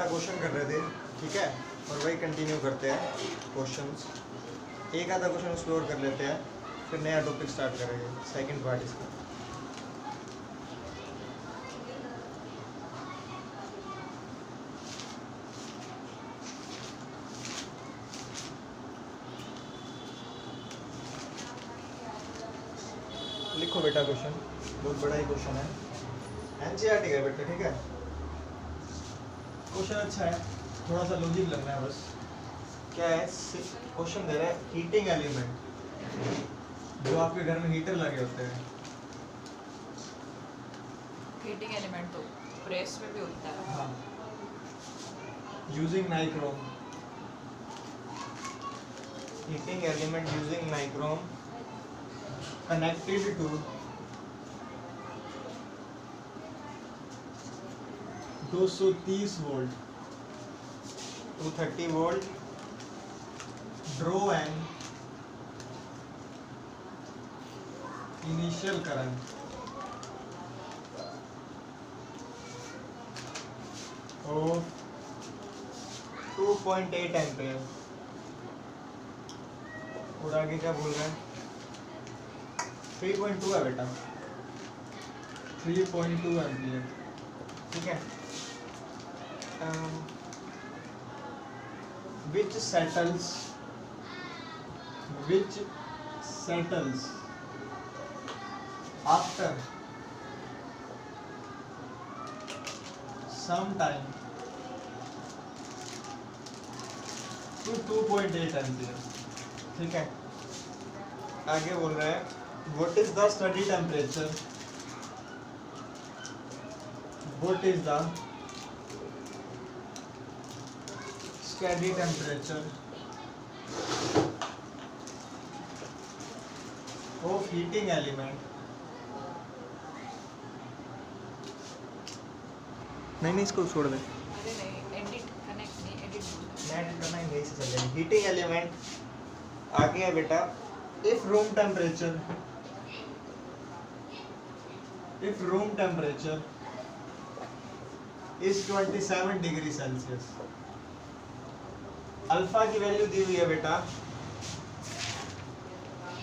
बेटा क्वेश्चन कर रहे थे, ठीक है, और वही कंटिन्यू करते हैं क्वेश्चंस। एक आधा क्वेश्चन एक्सप्लोर कर लेते हैं, फिर नया टॉपिक स्टार्ट करेंगे, सेकंड पार्ट इसका। लिखो बेटा क्वेश्चन, बहुत बड़ा ही क्वेश्चन है, एनसीईआरटी का बेटा, ठीक है। क्वेश्चन अच्छा है, थोड़ा सा लॉजिक लगना है बस। क्या है क्वेश्चन दे रहा है, हीटिंग एलिमेंट जो आपके घर में हीटर लगे होते हैं। हीटिंग एलिमेंट तो प्रेस में भी होता है। हाँ, using nichrome, heating element using nichrome connected to 230 volt 230 volt draw an initial current of 2.8 ampere. और आगे क्या बोल रहे हैं, 3.2 है बेटा, 3.2 एम्पियर, ठीक है। which settles after some time to 2.8 ampere, ठीक है। आगे बोल रहा है what is the study temperature, what is the steady temperature of heating element। नहीं इसको छोड़ दे, अरे नहीं, एडिट कनेक्ट नहीं, एडिट बोलना। नेट करना ही नहीं से चल जाएगी। हीटिंग एलिमेंट आगे है बेटा, if room temperature is 27 degree Celsius, alpha की वैल्यू दी हुई है बेटा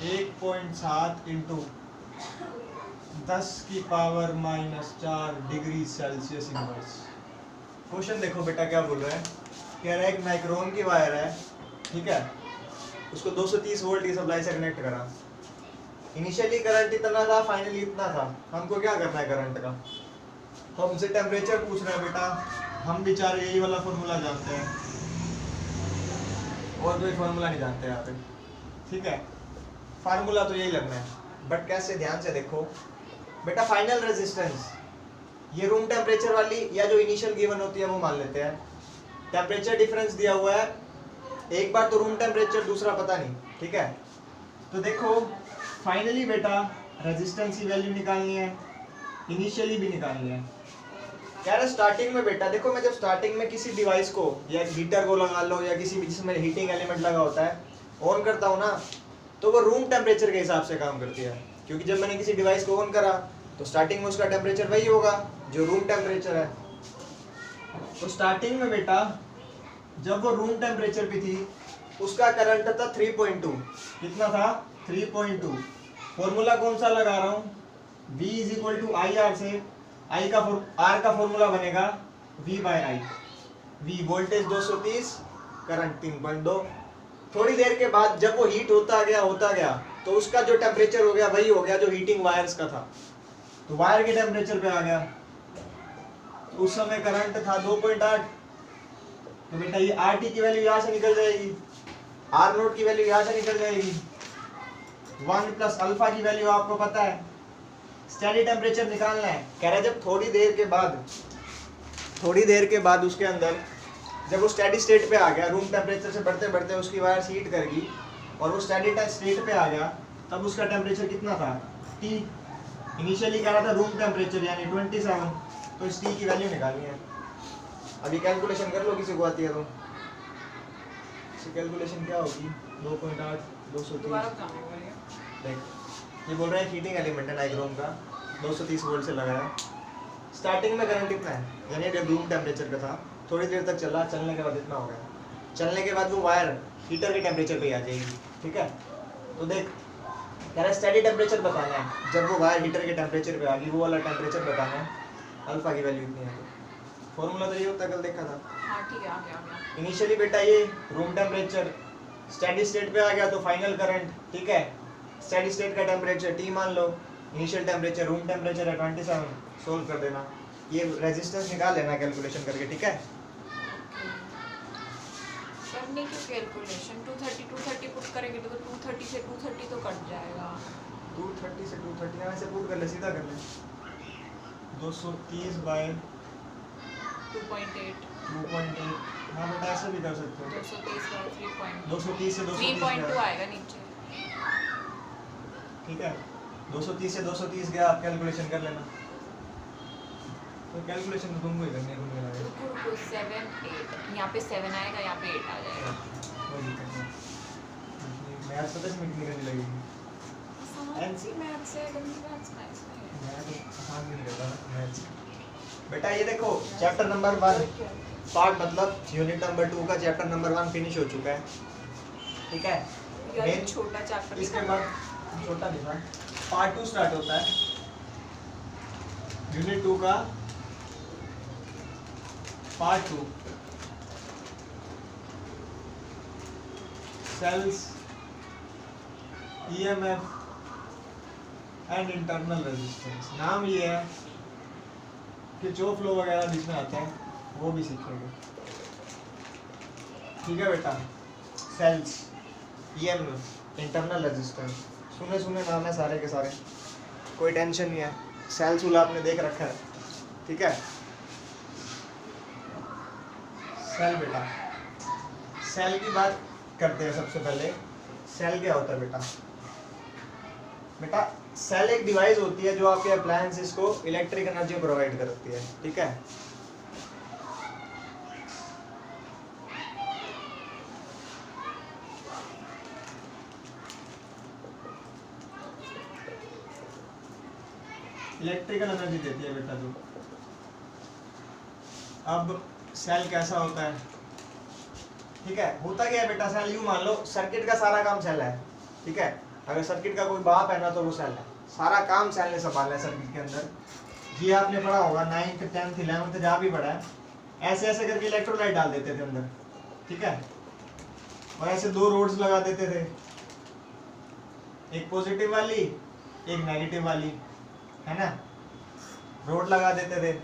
1.7 into 10⁻⁻⁴ degree Celsius inverse. Question देखो बेटा क्या बोल रहा है, कह रहा है एक नाइक्रोम की वायर है, ठीक है, उसको 230 वोल्ट की सप्लाई से कनेक्ट करा। इनिशियली करंट इतना था, फाइनली इतना था। हमको क्या करना है करंट का, तो हमसे टेम्परेचर पूछ रहे हैं बेटा। हम बेचारे यही वाला फॉर्मूला जानते हैं, और कोई फॉर्मूला नहीं जानते यहाँ पे, ठीक है। फार्मूला तो यही लगना है, बट कैसे, ध्यान से देखो बेटा। फाइनल रेजिस्टेंस ये रूम टेम्परेचर वाली या जो इनिशियल गिवन होती है वो मान लेते हैं। टेम्परेचर डिफरेंस दिया हुआ है, एक बार तो रूम टेम्परेचर, दूसरा पता नहीं, ठीक है। तो देखो फाइनली बेटा रेजिस्टेंस की वैल्यू निकालनी है, इनिशियली भी निकालनी है। कह रहे स्टार्टिंग में बेटा देखो, मैं जब स्टार्टिंग में किसी डिवाइस को या हीटर को लगा लो या किसी भी जिसमें हीटिंग एलिमेंट लगा होता है ऑन करता हूँ ना, तो वो रूम टेम्परेचर के हिसाब से काम करती है। क्योंकि जब मैंने किसी डिवाइस को ऑन करा तो स्टार्टिंग में उसका टेम्परेचर वही होगा जो रूम टेम्परेचर है। तो स्टार्टिंग में बेटा जब वो रूम टेम्परेचर पे थी उसका करंट था 3.2, कितना था 3.2। फॉर्मूला कौन सा लगा रहा हूँ, V = IR से I का R का फॉर्मूला बनेगा V/I। V voltage 230, current 3.2। थोड़ी देर के बाद जब वो हीट होता गया तो उसका जो टेम्परेचर हो गया वही हो गया जो हीटिंग वायर्स का था, तो वायर के टेम्परेचर पे आ गया। तो उस समय करंट था 2.8, तो बेटा ये RT की वैल्यू यहाँ से निकल जाएगी, R0 की वैल्यू यहाँ से निकल जाएगी, 1 प्लस अल्फा की वैल्यू आपको पता है। स्टेडी टेम्परेचर निकालना है, कह रहा है जब थोड़ी देर के बाद उसके अंदर जब वो स्टेडी स्टेट पे आ गया, रूम टेम्परेचर से बढ़ते बढ़ते उसकी वायर हीट करेगी और वो स्टेडी स्टेट पे आ गया, तब उसका टेम्परेचर कितना था T। इनिशियली कह रहा था रूम टेम्परेचर यानी 27, तो इस T की वैल्यू निकालनी है। अभी कैलकुलेशन कर लो, किसी को आती है तो। कैलकुलेशन क्या होगी, 2.8 230। देख ये बोल रहे हैं हीटिंग एलिमेंट है नाइक्रोम का, 230 वोल्ट से लगाया। स्टार्टिंग में करंट कितना है, यानी जब रूम टेम्परेचर का था थोड़ी देर तक चला, चलने के बाद इतना हो गया, चलने के बाद वो वायर हीटर के टेम्परेचर पे आ जाएगी, ठीक है। तो देख कह रहा स्टेडी टेम्परेचर बताना है, जब वो वायर हीटर के टेम्परेचर पे आ गई वो वाला टेम्परेचर बताना है, अल्फा की वैल्यू इतनी है। तो फॉर्मूला तो ये होता है, कल देखा था। हाँ ठीक है, आ गया। इनिशियली बेटा ये रूम टेम्परेचर, स्टेडी स्टेट पे आ गया तो फाइनल करंट, ठीक है। स्टेडी स्टेट का टेम्परेचर T मान लो, इनिशियल टेम्परेचर रूम टेम्परेचर है 27, सोल्व कर देना, ये रेजिस्टेंस निकाल लेना कैलकुलेशन करके, ठीक है। करने की कैलकुलेशन 230 पुट करेंगे तो 230 से 230 तो कट जाएगा। 230 से 230 यहाँ से पुट कर ले, सीधा कर ले, 230 बाय 2.8 2.8, हाँ बेटा ऐसा भी कर सकते हो, 230 बाय 3.2 230 से 230 3.2 आएगा नीचे, ठीक है। 230 से 230 गया, आप कैलकुलेशन कर लेना, तो कैलकुलेशन तो तुमको ही करनी है, तुमको लगा रुको 7 8 यहाँ पे 7 आएगा, यहाँ पे 8 आ जाएगा। कोई दिक्कत नहीं, मैथ्स पता है कितनी गंदी लगेगी, फैंसी मैथ्स है, गंदी मैथ्स का इसमें मैं तो आसान भी नहीं करता मैथ्स। बेटा ये देखो चैप्टर नंबर 1 पार्ट मतलब यूनिट नंबर 2 का चैप्टर नंबर 1 फिनिश हो चुका है, ठीक है। यार Main- छोटा चैप्टर इसके बाद छोटा नहीं था, पार्ट 2 स्टार्ट होता है यूनिट 2 का, part 2 cells, EMF and internal resistance. नाम ये है कि जो फ्लो वगैरह जिसमें आते हैं वो भी सीखेंगे, ठीक है बेटा। सेल्स, ईएमएफ, इंटरनल रेजिस्टेंस, सुने सुने नाम है सारे के सारे, कोई टेंशन नहीं है, सेल्स वाला आपने देख रखा है, ठीक है। सेल बेटा, सेल की बात करते हैं सबसे पहले। सेल क्या होता है बेटा? बेटा सेल एक डिवाइस होती है जो आपके अप्लायंसेस को इलेक्ट्रिक एनर्जी प्रोवाइड करती है, ठीक है। इलेक्ट्रिकल एनर्जी देती है बेटा जो। अब सेल कैसा होता है, ठीक है। होता क्या है बेटा, सेल यूं मान लो सर्किट का सारा काम सेल है, ठीक है। अगर सर्किट का कोई बाप है ना तो वो सेल है, सारा काम सेल ने संभाला है सर्किट के अंदर। ये आपने पढ़ा होगा 9th 10th 11th जहाँ भी पढ़ा है, ऐसे ऐसे करके इलेक्ट्रोलाइट डाल देते थे अंदर, ठीक है। और ऐसे 2 रोड्स लगा देते थे, एक पॉजिटिव वाली एक नेगेटिव वाली, है ना। रोड लगा देते थे,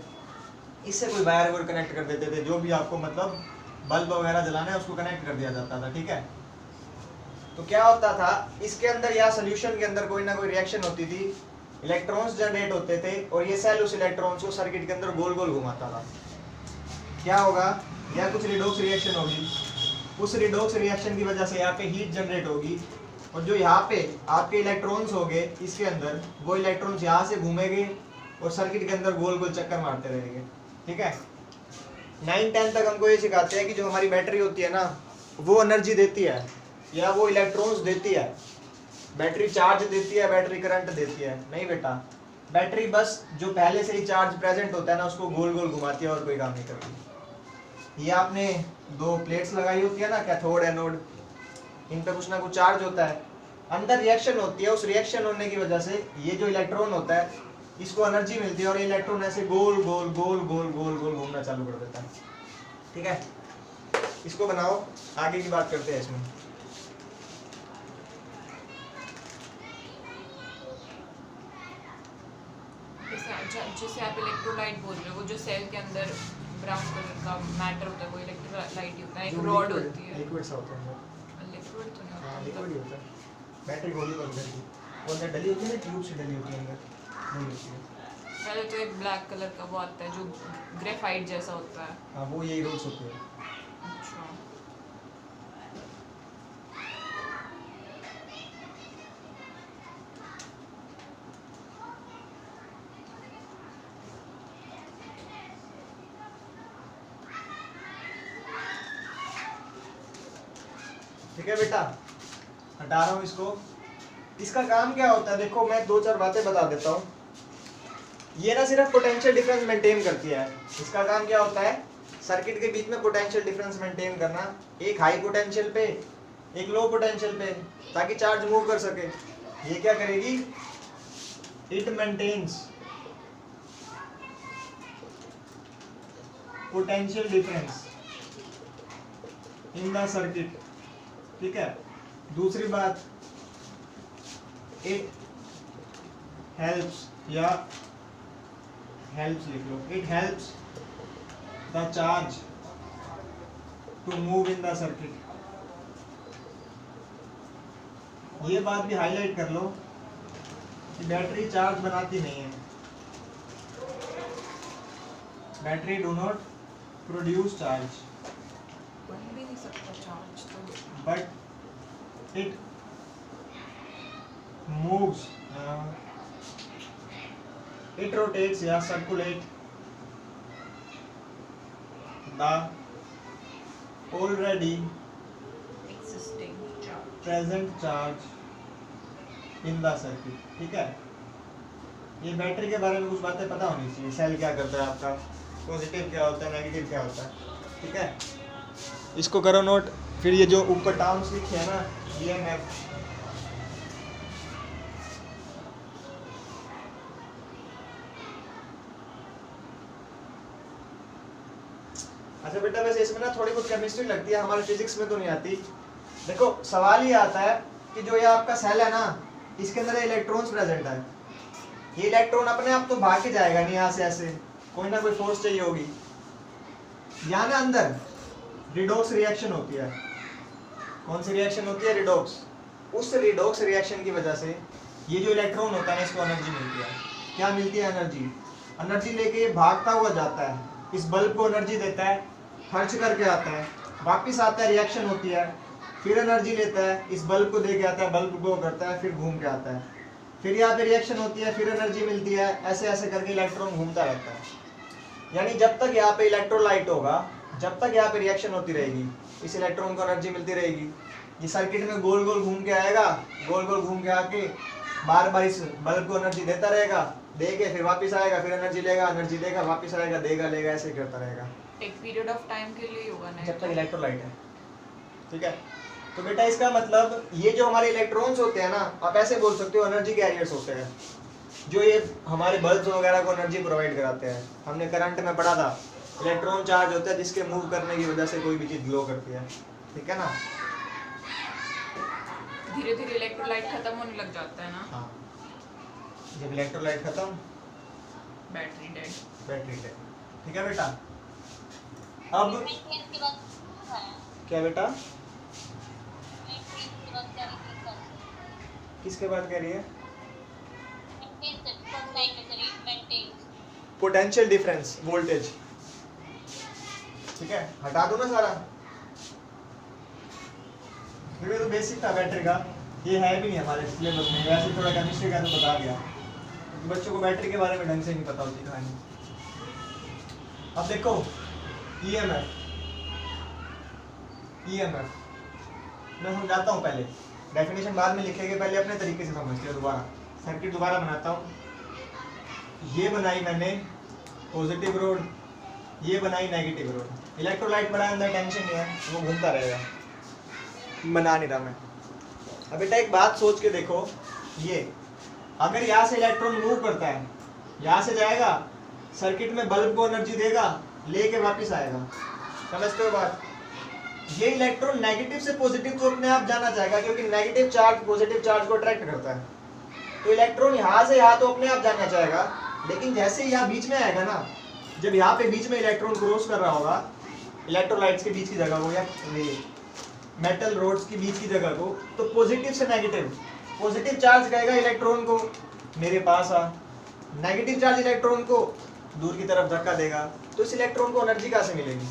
इससे कोई वायर वोयर कनेक्ट कर देते थे, जो भी आपको मतलब बल्ब वगैरह जलाना है उसको कनेक्ट कर दिया जाता था, ठीक है। तो क्या होता था इसके अंदर या सोल्यूशन के अंदर कोई ना कोई रिएक्शन होती थी, इलेक्ट्रॉन्स जनरेट होते थे और ये सेल उस इलेक्ट्रॉन्स को सर्किट के अंदर गोल गोल घुमाता था। क्या होगा, या कुछ रिडॉक्स रिएक्शन होगी, उस रिडॉक्स रिएक्शन की वजह से यहाँ पे हीट जनरेट होगी और जो यहाँ पे आपके इलेक्ट्रॉन्स हो गए इसके अंदर, वो इलेक्ट्रॉन्स यहाँ से घूमेंगे और सर्किट के अंदर गोल गोल चक्कर मारते रहेंगे, ठीक है। 9-10 तक हमको ये सिखाते हैं कि जो हमारी बैटरी होती है ना वो एनर्जी देती है या वो इलेक्ट्रॉन्स देती है। बैटरी चार्ज देती है, बैटरी करंट देती है? नहीं बेटा, बैटरी बस जो पहले से ही चार्ज प्रेजेंट होता है ना उसको गोल गोल घुमाती है और कोई काम नहीं करती। ये आपने 2 प्लेट्स लगाई होती है ना, कैथोड एनोड, इन पे कुछ ना कुछ चार्ज होता है, अंदर रिएक्शन होती है, उस रिएक्शन होने की वजह से ये जो इलेक्ट्रॉन होता है इसको एनर्जी मिलती है और ये इलेक्ट्रॉन ऐसे गोल गोल गोल गोल गोल गोल घूमना चालू कर देता है, ठीक है। इसको बनाओ, आगे की बात करते हैं इसमें। जैसे आप इलेक्ट्रोलाइट बोल रहे हो, वो जो सेल के अंदर ब्राउन कलर का मैटर होता है वो इलेक्ट्रोलाइट ही होता है, एक रॉड होती है। लिक्विड सा होता है, लिक्विड तो नहीं हां होता, लिक्विड ही होता है। बैटरी गोली बनती है, वो अंदर डली होती है ना, ट्यूब से डली होती है अंदर, नहीं होती है। पहले तो एक ब्लैक कलर का वो आता है जो ग्रेफाइट जैसा होता है। हाँ वो यही रोल्स होती है। अच्छा, ठीक है बेटा, हटा रहा हूँ इसको। इसका काम क्या होता है देखो, मैं 2-4 बातें बता देता हूँ। ये ना सिर्फ पोटेंशियल डिफरेंस मेंटेन करती है, इसका काम क्या होता है, सर्किट के बीच में पोटेंशियल डिफरेंस मेंटेन करना, एक हाई पोटेंशियल पे एक लो पोटेंशियल पे, ताकि चार्ज मूव कर सके। ये क्या करेगी, it maintains potential difference in the circuit. ठीक है, दूसरी बात, इट हेल्प्स, या हेल्प्स लिख लो, it helps the charge to move in the circuit. ये बात भी हाईलाइट कर लो कि बैटरी चार्ज बनाती नहीं है, battery do not produce charge, बन भी नहीं सकता चार्ज तो, but it moves, it rotates या circulate the already existing charge, present charge in the circuit. ठीक है, ये बैटरी के बारे में कुछ बातें पता होनी चाहिए, सेल क्या करता है आपका, पॉजिटिव क्या होता है, नेगेटिव क्या होता है। ठीक है, इसको करो नोट। फिर ये जो ऊपर टर्म्स लिखे हैं ना, ईएमएफ, अच्छा बेटा वैसे इसमें ना थोड़ी बहुत केमिस्ट्री लगती है, हमारे फिजिक्स में तो नहीं आती। देखो सवाल ये आता है कि जो ये आपका सेल है ना, इसके अंदर इलेक्ट्रॉन्स प्रेजेंट है, ये इलेक्ट्रॉन अपने आप तो भाग के जाएगा नहीं यहाँ से, ऐसे कोई ना कोई फोर्स चाहिए होगी। यहाँ ना अंदर रिडॉक्स रिएक्शन होती है, कौन सी रिएक्शन होती है, रिडॉक्स। उस रिडॉक्स रिएक्शन की वजह से ये जो इलेक्ट्रॉन होता है इसको एनर्जी मिलती है। क्या मिलती है, एनर्जी। एनर्जी लेके ये भागता हुआ जाता है, इस बल्ब को एनर्जी देता है, खर्च करके आता है, वापिस आता है, रिएक्शन होती है, फिर एनर्जी लेता है, इस बल्ब को दे के आता है, बल्ब ग्लो करता है, फिर घूम के आता है, फिर यहाँ पे रिएक्शन होती है, फिर एनर्जी मिलती है, ऐसे ऐसे करके इलेक्ट्रॉन घूमता रहता है। यानी जब तक यहाँ पे इलेक्ट्रोलाइट होगा, जब तक यहाँ पे रिएक्शन होती रहेगी, इस इलेक्ट्रॉन को एनर्जी मिलती रहेगी। ये सर्किट में गोल गोल घूम के आएगा, गोल गोल घूम के आके बार बार इस बल्ब को एनर्जी देता रहेगा, दे के फिर वापस आएगा, फिर एनर्जी लेगा, एनर्जी देगा, वापस आएगा, देगा लेगा, ऐसे करता रहेगा एक पीरियड ऑफ टाइम के लिए होगा ना, जब तक इलेक्ट्रोलाइट है। ठीक है, तो बेटा इसका मतलब ये जो हमारे इलेक्ट्रॉन्स होते हैं ना, आप ऐसे बोल सकते हो एनर्जी कैरियर्स होते हैं, जो ये हमारे बल्ब वगैरह को एनर्जी प्रोवाइड कराते हैं। हमने करंट में पढ़ा था, इलेक्ट्रॉन चार्ज होता है जिसके मूव करने की वजह से कोई भी चीज ग्लो करती है। ठीक है ना, धीरे धीरे इलेक्ट्रोलाइट खत्म होने लग जाता है ना। हाँ, जब इलेक्ट्रोलाइट खत्म, बैटरी डेड, बैटरी डेड। ठीक है बेटा, अब क्या बेटा, किसके बात कह रही है, पोटेंशियल डिफरेंस वोल्टेज। ठीक है, हटा दो ना सारा, ये तो बेसिक था बैटरी का, ये है भी नहीं हमारे सिलेबस में, वैसे थोड़ा केमिस्ट्री का तो बता दिया, क्योंकि बच्चों को बैटरी के बारे में ढंग से नहीं पता होती कहानी। अब देखो ईएमएफ, ईएमएफ मैं समझाता हूँ, पहले डेफिनेशन बाद में लिखेंगे, पहले अपने तरीके से समझते हो। दोबारा सर्किट दोबारा बनाता हूँ, ये बनाई मैंने पॉजिटिव रोड, ये बनाई नेगेटिव रोड, इलेक्ट्रोलाइट बड़ा अंदर, टेंशन नहीं है, वो घूमता रहेगा, बना नहीं रहा मैं। अब बेटा एक बात सोच के देखो, ये अगर यहाँ से इलेक्ट्रॉन मूव करता है, यहाँ से जाएगा सर्किट में, बल्ब को एनर्जी देगा, लेके वापस आएगा, समझते हो बात। ये इलेक्ट्रॉन नेगेटिव से पॉजिटिव को अपने आप जाना चाहेगा, क्योंकि नेगेटिव चार्ज पॉजिटिव चार्ज को अट्रैक्ट करता है, तो इलेक्ट्रॉन यहाँ से यहाँ तो अपने आप जाना चाहेगा, लेकिन जैसे यहाँ बीच में आएगा ना, जब यहाँ पे बीच में इलेक्ट्रॉन क्रॉस कर रहा होगा, इलेक्ट्रोलाइट्स के बीच की जगह को या मेटल रोड्स की बीच की जगह को, तो पॉजिटिव से नेगेटिव, पॉजिटिव चार्ज कहेगा इलेक्ट्रॉन को मेरे पास आ, नेगेटिव चार्ज इलेक्ट्रॉन को दूर की तरफ धक्का देगा, तो इस इलेक्ट्रॉन को एनर्जी कहाँ से मिलेगी,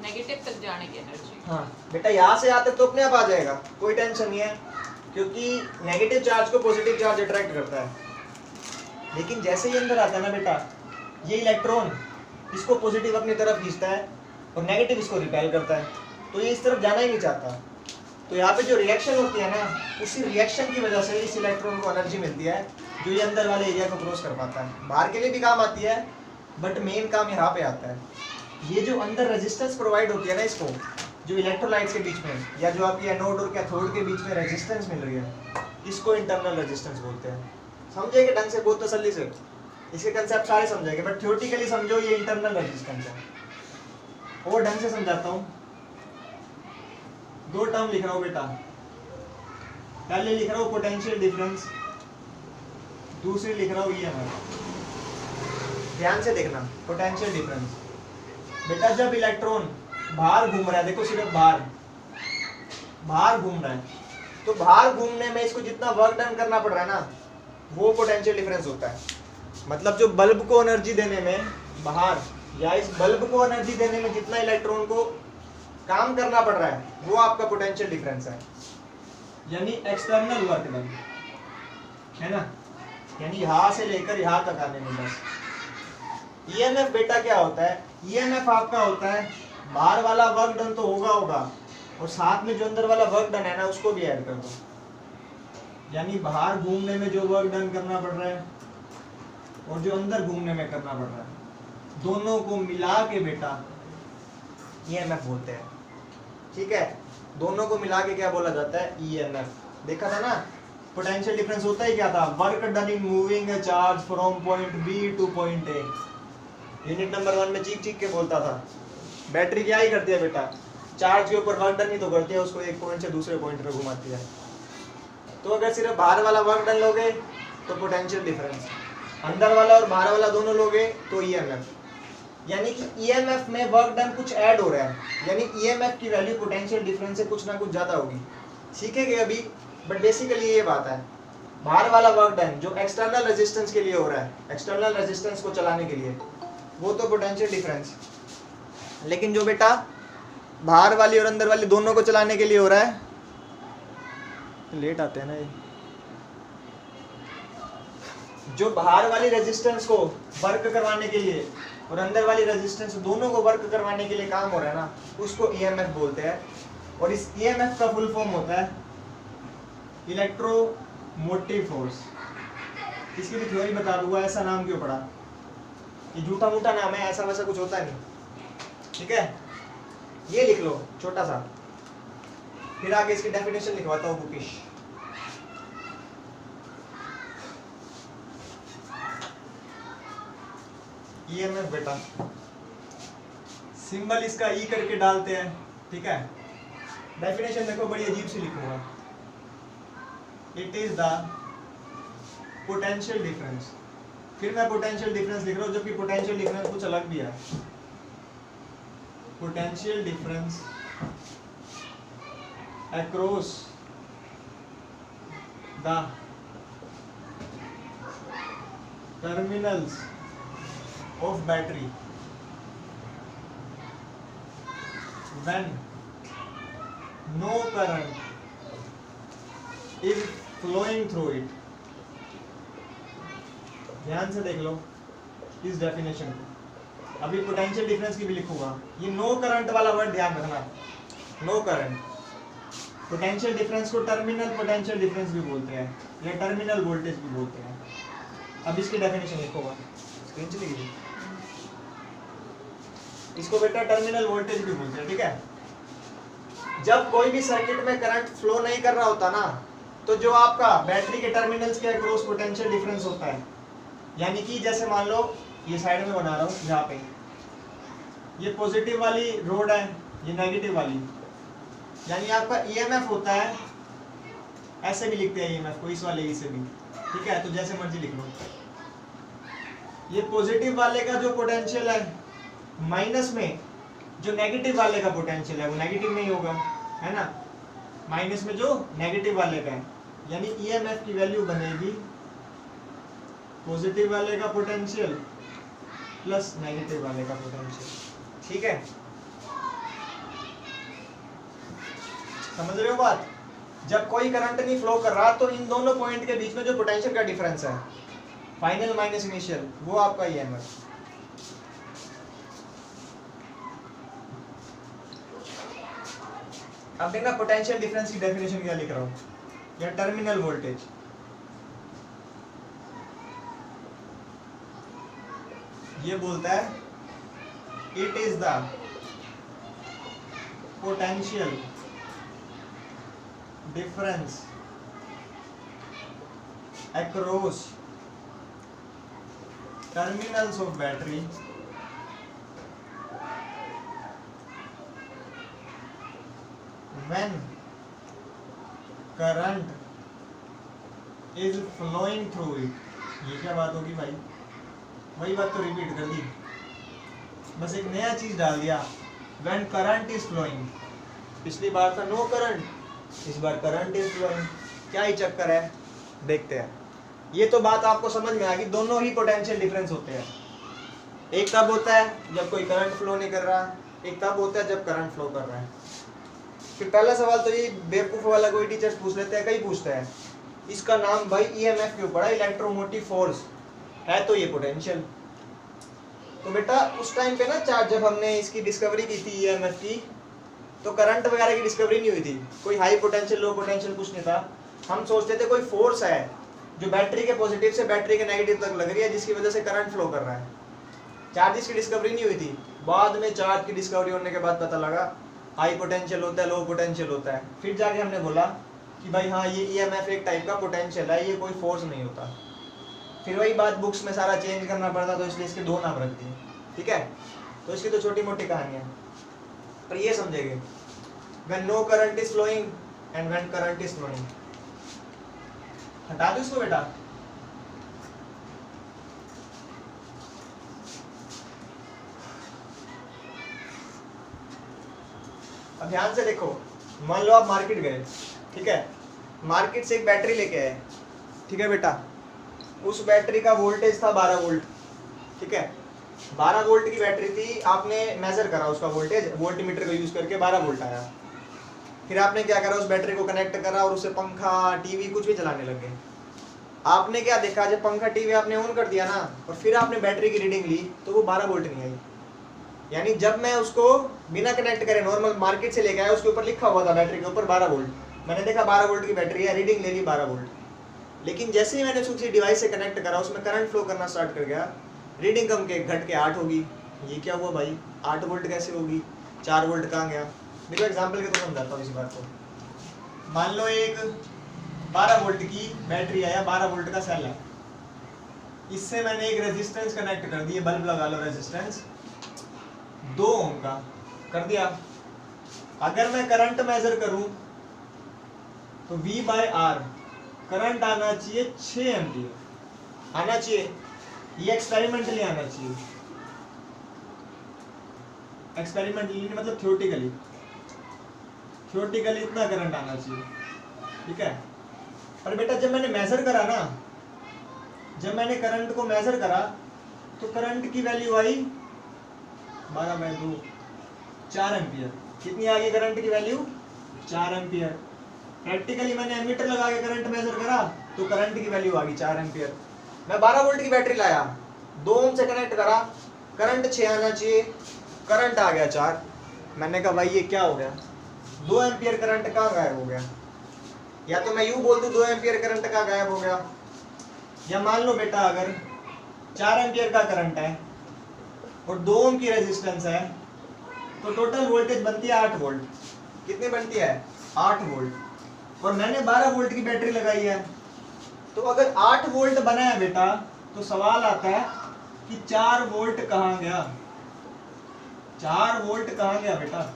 नेगेटिव तक जाने की एनर्जी। हाँ बेटा, यहाँ से आते तो अपने आप आ जाएगा, कोई टेंशन नहीं है, क्योंकि नेगेटिव चार्ज को पॉजिटिव चार्ज अट्रैक्ट करता है। लेकिन जैसे ही अंदर आता है ना बेटा, ये इलेक्ट्रॉन इसको पॉजिटिव अपनी तरफ खींचता है और नेगेटिव इसको रिपेल करता है, तो ये इस तरफ जाना ही नहीं चाहता। तो यहाँ पे जो रिएक्शन होती है ना, उसी रिएक्शन की वजह से इस इलेक्ट्रॉन को एनर्जी मिलती है, जो ये अंदर वाले एरिया को क्रॉस कर पाता है। बाहर के लिए भी काम आती है, बट मेन काम यहाँ पे आता है। ये जो अंदर रेजिस्टेंस प्रोवाइड होती है ना इसको, जो इलेक्ट्रोलाइट्स के बीच में या जो आपकी एनोड और कैथोड के बीच में रेजिस्टेंस मिल रही है, इसको इंटरनल रेजिस्टेंस बोलते हैं। समझेंगे ढंग से, बहुत तसल्ली से, इसके कंसेप्ट सारे समझेंगे, बट थ्योरेटिकली समझो ये इंटरनल रेजिस्टेंस है। और ढंग से समझाता हूँ, दो टर्म लिख रहा हूँ बेटा। पहले लिख रहा हूँ पोटेंशियल डिफरेंस, दूसरी लिख रहा हूँ ईएमएफ। ध्यान से देखना, पोटेंशियल डिफरेंस बेटा, जब इलेक्ट्रॉन बाहर घूम रहा है, देखो सिर्फ बाहर घूम रहा है, तो बाहर घूमने में इसको जितना वर्क डन करना पड़ रहा है ना, वो पोटेंशियल डिफरेंस होता है। मतलब जो बल्ब को एनर्जी देने में बाहर, या इस बल्ब को एनर्जी देने में जितना इलेक्ट्रॉन को काम करना पड़ रहा है, वो आपका पोटेंशियल डिफरेंस है, यानी एक्सटर्नल वर्क डन, है ना, यानी यहां से लेकर यहां तक आने में बस। ईएमएफ बेटा क्या होता है? ईएमएफ आपका होता है बाहर वाला वर्क डन तो होगा और साथ में जो अंदर वाला वर्क डन है ना, उसको भी ऐड कर दो, यानी बाहर घूमने में जो वर्क डन करना पड़ रहा है और जो अंदर घूमने में करना पड़ रहा है, दोनों को मिला के बेटा ईएमएफ बोलते हैं। ठीक है, दोनों को मिला के क्या बोला जाता है? ईएमएफ। देखा था ना, पोटेंशियल डिफरेंस होता ही क्या था? Work done in moving a charge from point B to point A. Unit number 1 में चीख के बोलता था, बैटरी क्या ही करती है बेटा, चार्ज के ऊपर वर्क डन ही तो करती है, उसको एक पॉइंट से दूसरे पॉइंट पे घुमाती है। तो अगर सिर्फ बाहर वाला वर्क डन लोगे तो पोटेंशियल डिफरेंस, अंदर वाला और बाहर वाला दोनों लोगे तो ईएमएफ। यानी कि ईएमएफ में वर्क डन कुछ ऐड हो रहा है, यानी ईएमएफ की वैल्यू पोटेंशियल डिफरेंस से कुछ ना कुछ ज्यादा होगी। सीखेंगे अभी, बट बेसिकली ये बात है, बाहर वाला वर्क डन जो एक्सटर्नल रेजिस्टेंस के लिए हो रहा है, एक्सटर्नल रेजिस्टेंस को चलाने के लिए, वो तो पोटेंशियल डिफरेंस। लेकिन जो बेटा बाहर वाली और अंदर वाली दोनों को चलाने के लिए हो रहा है, लेट आते हैं ना ये, जो बाहर वाली रेजिस्टेंस को वर्क करवाने के लिए और अंदर वाली रेजिस्टेंस दोनों को वर्क करवाने के लिए काम हो रहा है ना, उसको ईएमएफ बोलते हैं। और इस ईएमएफ का फुल फॉर्म होता है इलेक्ट्रोमोटिव फोर्स। इसकी भी थ्योरी बता दूंगा, ऐसा नाम क्यों पड़ा, ये झूठा मूठा नाम है, ऐसा वैसा कुछ होता नहीं। ठीक है, ये लिख लो छोटा सा, फिर आगे इसकी डेफिनेशन लिखवाता हूँ बुकिश। ईएमएफ बेटा सिंबल इसका ई करके डालते हैं। ठीक है, डेफिनेशन देखो बड़ी अजीब सी लिखूंगा, it is the potential difference. फिर मैं पोटेंशियल डिफरेंस लिख रहा हूँ, जबकि पोटेंशियल डिफरेंस कुछ अलग भी है। Potential difference across the terminals of battery when no current is flowing through it। ध्यान से देख लो इस डेफिनेशन को। अभी पोटेंशियल डिफरेंस की भी लिखूंगा, ये नो करंट वाला वर्ड ध्यान रखना, नो करंट। पोटेंशियल डिफरेंस को टर्मिनल पोटेंशियल डिफरेंस भी बोलते हैं या टर्मिनल वोल्टेज भी बोलते हैं। अब इसकी डेफिनेशन लिखूंगा, स्क्रीन चली गई, इसको बेटा टर्मिनल वोल्टेज भी बोलते हैं। ठीक है, जब कोई भी सर्किट में करंट फ्लो नहीं कर रहा होता ना, तो जो आपका बैटरी के टर्मिनल्स के अक्रॉस पोटेंशियल डिफरेंस होता है, यानी कि जैसे मान लो ये साइड में बना रहा हूँ, यहाँ पे ये पॉजिटिव वाली रोड है, ये नेगेटिव वाली, यानी आपका ईएमएफ होता है, ऐसे भी लिखते हैं ईएमएफ को, इस वाले ई से भी। ठीक है, तो जैसे मर्जी लिख लो। ये पॉजिटिव वाले का जो पोटेंशियल है माइनस में जो नेगेटिव वाले का पोटेंशियल है वो नेगेटिव में ही होगा, है ना, माइनस में जो नेगेटिव वाले का है, यानी ईएमएफ की वैल्यू बनेगी पॉजिटिव वाले का पोटेंशियल प्लस नेगेटिव वाले का पोटेंशियल। ठीक है, समझ रहे हो बात? जब कोई करंट नहीं फ्लो कर रहा तो इन दोनों पॉइंट के बीच में जो पोटेंशियल का डिफरेंस है, फाइनल माइनस इनिशियल, वो आपका ईएमएफ। अब देखना पोटेंशियल डिफरेंस की डेफिनेशन क्या लिख रहा हूं, या टर्मिनल वोल्टेज। ये बोलता है it is the potential difference across terminals of battery when current is flowing through it। ये क्या बात होगी भाई, वही बात तो रिपीट कर दी, बस एक नया चीज डाल दिया। when current is flowing, पिछली बार था नो करंट, इस बार करंट इज फ्लोइंग। क्या ही चक्कर है, देखते हैं। ये तो बात आपको समझ में आ गई, दोनों ही पोटेंशियल डिफरेंस होते हैं। एक तब होता है जब कोई करंट फ्लो नहीं कर रहा, एक तब होता है जब करंट फ्लो कर रहा है। फिर पहला सवाल तो ये बेवकूफ वाला कोई टीचर्स पूछ लेते हैं, कई पूछते हैं, इसका नाम भाई ईएमएफ क्यों पड़ा, इलेक्ट्रोमोटिव फोर्स है तो ये पोटेंशियल। तो बेटा उस टाइम पे ना चार्ज, जब हमने इसकी डिस्कवरी की थी ईएमएफ की, तो करंट वगैरह की डिस्कवरी नहीं हुई थी, कोई हाई पोटेंशियल लो पोटेंशियल कुछ नहीं था। हम सोचते थे कोई फोर्स है जो बैटरी के पॉजिटिव से बैटरी के नेगेटिव तक लग रही है, जिसकी वजह से करंट फ्लो कर रहा है। चार्जेस की डिस्कवरी नहीं हुई थी, बाद में चार्ज की डिस्कवरी होने के बाद पता लगा हाई पोटेंशियल होता है, लो पोटेंशियल होता है। फिर जाके हमने बोला कि भाई हाँ ये ईएमएफ एक टाइप का पोटेंशियल है, ये कोई फोर्स नहीं होता। फिर वही बात बुक्स में सारा चेंज करना पड़ता, तो इसलिए इसके दो नाम रख दिए, ठीक है। तो इसकी तो छोटी मोटी कहानी है, पर ये समझेंगे when no current is flowing and when current is flowing। हटा दो इसको बेटा। अब ध्यान से देखो, मान लो आप मार्केट गए, ठीक है, मार्केट से एक बैटरी लेके आए, ठीक है बेटा, उस बैटरी का वोल्टेज था 12 वोल्ट, ठीक है, 12 वोल्ट की बैटरी थी, आपने मेजर करा उसका वोल्टेज, वोल्टमीटर का यूज करके 12 वोल्ट आया। फिर आपने क्या करा, उस बैटरी को कनेक्ट करा और उससे पंखा टीवी कुछ भी चलाने लगे। आपने क्या देखा, जब पंखा टीवी आपने ऑन कर दिया ना और फिर आपने बैटरी की रीडिंग ली तो वो 12 वोल्ट नहीं आई। यानी जब मैं उसको बिना कनेक्ट करे नॉर्मल मार्केट से लेके आया, उसके ऊपर लिखा हुआ था बैटरी के ऊपर 12 वोल्ट, मैंने देखा 12 वोल्ट की बैटरी है, रीडिंग ले ली 12 वोल्ट। लेकिन जैसे ही मैंने उसको किसी डिवाइस से कनेक्ट करा, उसमें करंट फ्लो करना स्टार्ट कर गया, रीडिंग कम के घट के 8 होगी। ये क्या हुआ भाई, 8 वोल्ट कैसे होगी, 4 वोल्ट कहाँ गया। देखो एग्जाम्पल के तो समझाता हूँ इसी बात को। मान लो एक 12 वोल्ट की बैटरी है या 12 वोल्ट का सेल है, इससे मैंने एक रेजिस्टेंस कनेक्ट कर दी, बल्ब लगा लो, रेजिस्टेंस 2 ओम का कर दिया। अगर मैं करंट मेजर करूं तो V/R करंट आना चाहिए 6 एम्पीयर आना चाहिए, ये एक्सपेरिमेंटली आना चाहिए, एक्सपेरिमेंटली मतलब थ्योरेटिकली इतना करंट आना चाहिए, ठीक है। पर बेटा जब मैंने मेजर करा ना, जब मैंने करंट को मेजर करा तो करंट की वैल्यू आई 12/2 4 एम्पियर। कितनी आ गई करंट की वैल्यू, 4 एम्पियर। प्रैक्टिकली मैंने एमीटर लगा के करंट मेजर करा तो करंट की वैल्यू आ गई 4 एम्पियर। मैं 12 वोल्ट की बैटरी लाया, 2 ओम से कनेक्ट करा, करंट 6 आना चाहिए, करंट आ गया 4। मैंने कहा भाई ये क्या हो गया, 2 एम्पियर करंट कहाँ गायब हो गया। या तो मैं यूं बोल दूं 2 एम्पियर करंट का गायब हो गया, या मान लो बेटा अगर 4 एम्पियर का करंट है और 2 ओम की रेजिस्टेंस है तो टोटल वोल्टेज बनती है 8 वोल्ट। कितनी बनती है, 8 वोल्ट। और मैंने 12 वोल्ट की बैटरी लगाई है, तो अगर 8 वोल्ट बना है बेटा तो सवाल आता है कि 4 वोल्ट कहाँ गया, 4 वोल्ट कहाँ गया बेटा।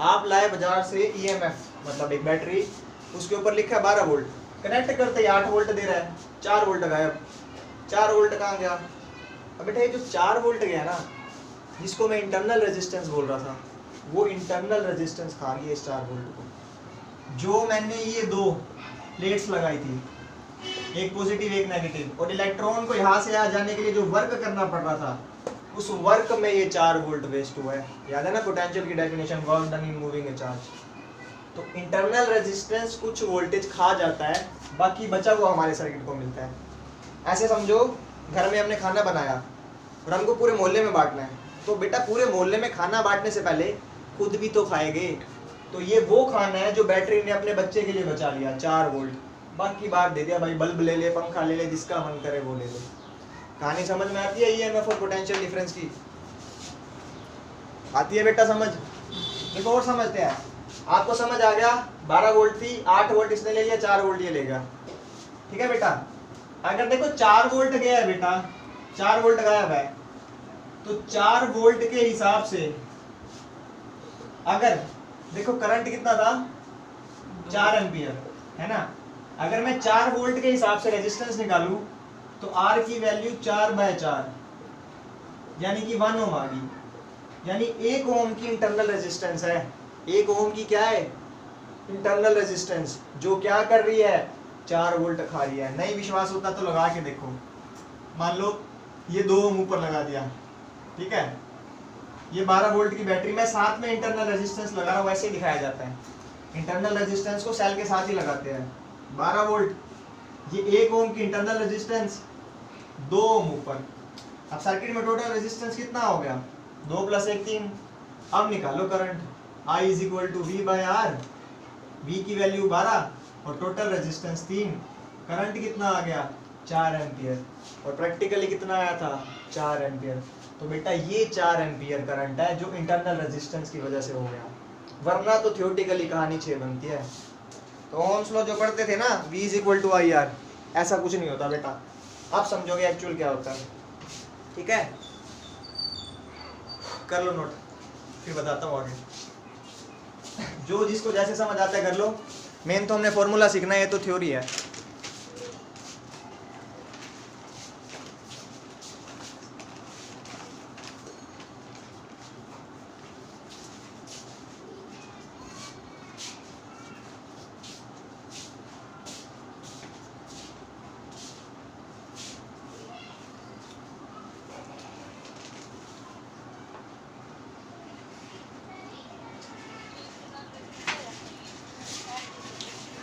आप लाए बाजार से ईएमएफ मतलब एक बैटरी, उसके ऊपर लिखा है 12 वोल्ट, कनेक्ट करते ही 8 वोल्ट दे रहा है, 4 वोल्ट गायब। 4 वोल्ट कहाँ गया। अब बेटा ये जो 4 वोल्ट गया ना, जिसको मैं इंटरनल रेजिस्टेंस बोल रहा था, वो इंटरनल रेजिस्टेंस खा गया इस 4 वोल्ट को। जो मैंने ये 2 प्लेट्स लगाई थी, एक पॉजिटिव एक नेगेटिव, और इलेक्ट्रॉन को यहाँ से यहाँ जाने के लिए जो वर्क करना पड़ रहा था, उस वर्क में ये 4 वोल्ट वेस्ट हुआ है। याद है ना पोटेंशियल की definition, work done in moving a charge. तो इंटरनल रेजिस्टेंस कुछ वोल्टेज खा जाता है, बाकी बचा हुआ हमारे सर्किट को मिलता है। ऐसे समझो घर में हमने खाना बनाया और हमको पूरे मोहल्ले में बांटना है, तो बेटा पूरे मोहल्ले में खाना बांटने से पहले खुद भी तो खाएंगे। तो ये वो खाना है जो बैटरी ने अपने बच्चे के लिए बचा लिया 4 वोल्ट, बाकी बात दे दिया भाई, बल्ब ले ले, पंखा ले ले, जिसका मन करे वो ले ले। कहानी समझ में आती है ईएमएफ और पोटेंशियल डिफरेंस की। आती है बेटा समझ? देखो और समझते हैं। आपको समझ आ गया 12 वोल्ट थी, 8 वोल्ट इसने ले लिया, 4 वोल्ट ये ले गया। ठीक है बेटा, अगर देखो 4 वोल्ट गया है बेटा, 4 वोल्ट गायब है, तो 4 वोल्ट के हिसाब से अगर देखो करंट कितना था 4 एम्पियर है ना, अगर मैं 4 वोल्ट के हिसाब से रेजिस्टेंस निकालूं तो R की वैल्यू 4/4 यानी कि 1 ओम आ गई। यानी 1 ओम की इंटरनल रेजिस्टेंस है। 1 ओम की क्या है? इंटरनल रेजिस्टेंस, जो क्या कर रही है? 4 वोल्ट खा रही है। नहीं विश्वास होता तो लगा के देखो। मान लो ये 2 ओम ऊपर लगा दिया, ठीक है, ये 12 वोल्ट की बैटरी में साथ में इंटरनल रेजिस्टेंस लगा रहा हूं, वैसे ही दिखाया जाता है। इंटरनल रेजिस्टेंस को सेल के साथ ही लगाते हैं। 12 वोल्ट, ये 1 ओम की इंटरनल रेजिस्टेंस, 2 ओम ऊपर। अब सर्किट में टोटल रेजिस्टेंस कितना हो गया? 2 + 1 3। अब निकालो करंट, I = V/R। V की वैल्यू 12 और टोटल रेजिस्टेंस 3। करंट कितना आ गया? 4 एम्पियर। और प्रैक्टिकली कितना आया था? 4 एम्पियर। तो बेटा ये 4 एम्पियर करंट है जो इंटरनल रेजिस्टेंस की वजह से हो गया, वरना तो थ्योरेटिकली कहानी 6 बनती है। तो ओम्स लॉ जो पढ़ते थे ना, V = IR, ऐसा कुछ नहीं होता बेटा। आप समझोगे एक्चुअल क्या होता है। ठीक है, कर लो नोट, फिर बताता हूँ आगे। जो जिसको जैसे समझ आता है कर लो। मेन तो हमने फॉर्मूला सीखना है, ये तो थ्योरी है।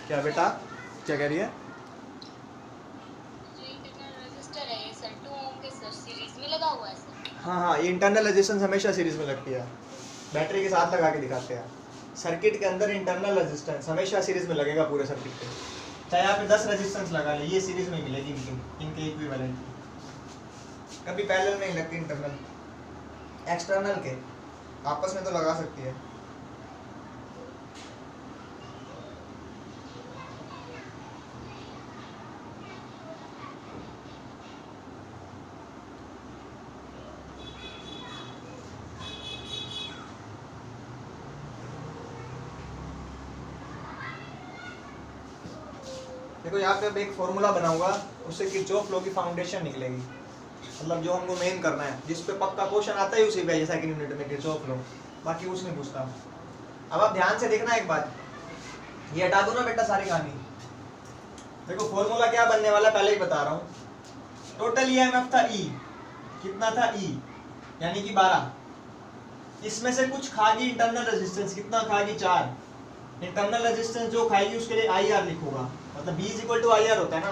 क्या बेटा, क्या कह रही है? हाँ, ये इंटरनल रेजिस्टेंस हमेशा सीरीज में लगती है। बैटरी के साथ लगा के दिखाते हैं। सर्किट के अंदर इंटरनल रेजिस्टेंस हमेशा सीरीज में लगेगा पूरे सर्किट पे। चाहे यहाँ पे 10 रेजिस्टेंस लगा ले, ये सीरीज में मिलेगी इनके इक्विवेलेंट। कभी पैरेलल में नहीं लगती इंटरनल। एक्सटर्नल के आपस में तो लगा सकती है। देखो यहाँ पे एक फॉर्मूला बनाऊंगा, उससे किरचॉफ लॉ की फाउंडेशन निकलेगी। मतलब जो हमको मेन करना है, जिस पे पक्का क्वेश्चन आता है उसी पे, जैसा कि यूनिट में किरचॉफ लॉ, बाकी कुछ नहीं पूछता। अब आप ध्यान से देखना एक बात, ये हटा दो ना बेटा सारी कहानी। देखो फॉर्मूला क्या बनने वाला पहले ही बता रहा हूँ। टोटल ईएमएफ था E, कितना था E यानी कि 12। इसमें से कुछ खागी इंटरनल रेजिस्टेंस, कितना खागी? 4। इंटरनल रेजिस्टेंस जो खाएगी उसके लिए IR लिखूंगा, मतलब V = IR होता है ना।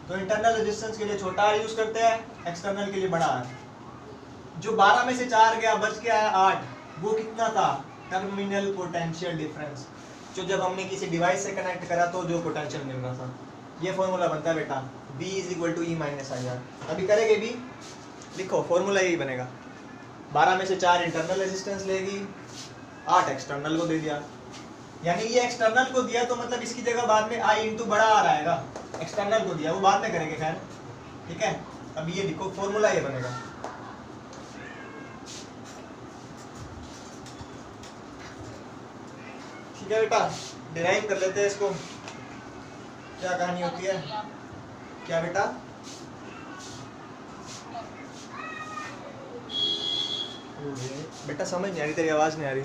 तो इंटरनल रेजिस्टेंस के लिए छोटा R यूज करते हैं, एक्सटर्नल के लिए बड़ा R। जो 12 में से 4 गया, बच के आया 8, वो कितना था? टर्मिनल पोटेंशियल डिफरेंस, जो जब हमने किसी डिवाइस से कनेक्ट करा तो जो पोटेंशियल मिल रहा था। ये फॉर्मूला बनता है बेटा, V = E - IR। अभी करेंगे भी, लिखो फॉर्मूला यही बनेगा। 12 में से 4 इंटरनल रेजिस्टेंस लेगी, 8 एक्सटर्नल को दे दिया। यानी ये एक्सटर्नल को दिया तो मतलब इसकी जगह बाद में I × बड़ा R आएगा। एक्सटर्नल को दिया वो बाद में करेंगे खैर, ठीक है। अब ये लिखो फॉर्मूला ये बनेगा। ठीक है बेटा, डिराइव कर लेते हैं इसको। क्या कहानी होती है? क्या बेटा? बेटा समझ नहीं आ रही, तेरी आवाज नहीं आ रही।